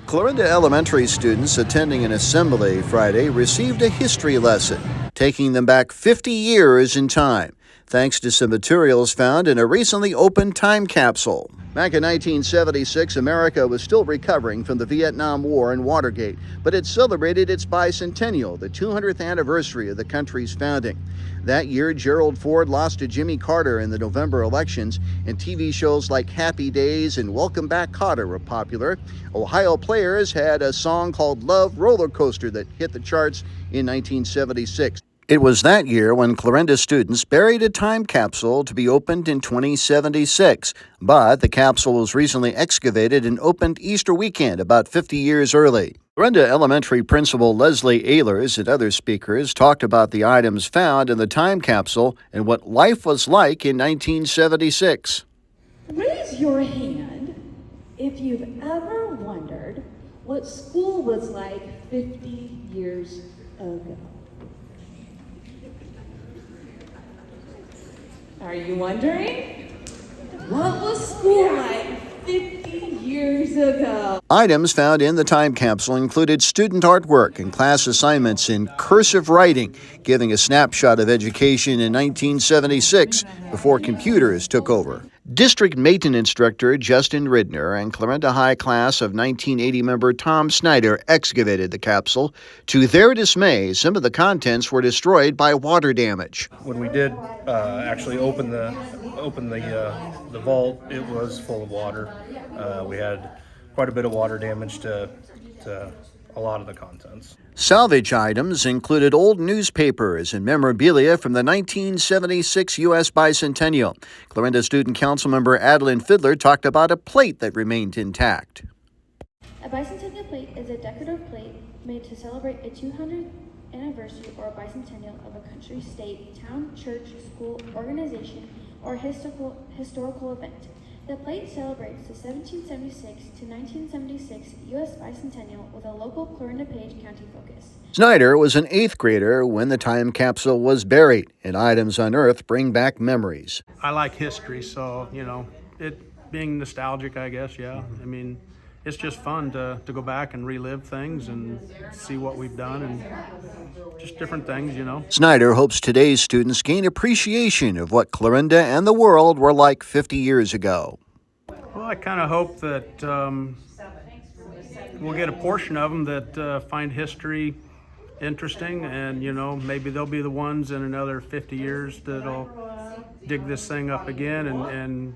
Clarinda Elementary students attending an assembly Friday received a history lesson, taking them back 50 years in time, thanks to some materials found in a recently opened time capsule. Back in 1976, America was still recovering from the Vietnam War and Watergate, but it celebrated its bicentennial, the 200th anniversary of the country's founding. That year, Gerald Ford lost to Jimmy Carter in the November elections, and TV shows like Happy Days and Welcome Back, Kotter were popular. Ohio players had a song called Love Roller Coaster that hit the charts in 1976. It was that year when Clarinda students buried a time capsule to be opened in 2076, but the capsule was recently excavated and opened Easter weekend, about 50 years early. Clarinda Elementary Principal Leslie Ehlers and other speakers talked about the items found in the time capsule and what life was like in 1976. Raise your hand if you've ever wondered what school was like 50 years ago. Are you wondering? What was school like 50 years ago? Items found in the time capsule included student artwork and class assignments in cursive writing, giving a snapshot of education in 1976 before computers took over. District maintenance instructor Justin Ridner and Clarinda High class of 1980 member Tom Snyder excavated the capsule. To their dismay, some of the contents were destroyed by water damage. When we did actually open the vault, it was full of water. We had quite a bit of water damage to a lot of the contents. Salvage items included old newspapers and memorabilia from the 1976 U.S. Bicentennial. Clarinda Student Council member Adeline Fiddler talked about a plate that remained intact. A bicentennial plate is a decorative plate made to celebrate a 200th anniversary or bicentennial of a country, state, town, church, school, organization, or historical event. The plate celebrates the 1776 to 1976 U.S. Bicentennial with a local Clarinda Page County focus. Snyder was an 8th grader when the time capsule was buried, and items unearthed bring back memories. I like history, so, it being nostalgic, I guess, yeah. I mean, it's just fun to go back and relive things and see what we've done and just different things, Snyder hopes today's students gain appreciation of what Clarinda and the world were like 50 years ago. Well, I kind of hope that we'll get a portion of them that find history interesting, and, maybe they'll be the ones in another 50 years that'll dig this thing up again and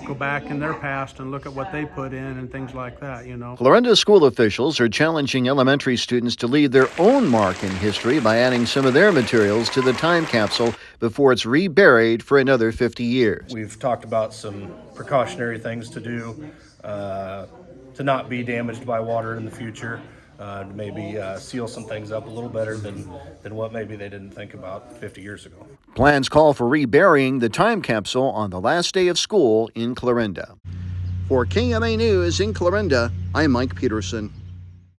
go back in their past and look at what they put in and things like that, Clarinda school officials are challenging elementary students to leave their own mark in history by adding some of their materials to the time capsule before it's reburied for another 50 years. We've talked about some precautionary things to do to not be damaged by water in the future. To maybe seal some things up a little better than what maybe they didn't think about 50 years ago. Plans call for reburying the time capsule on the last day of school in Clarinda. For KMA News in Clarinda, I'm Mike Peterson.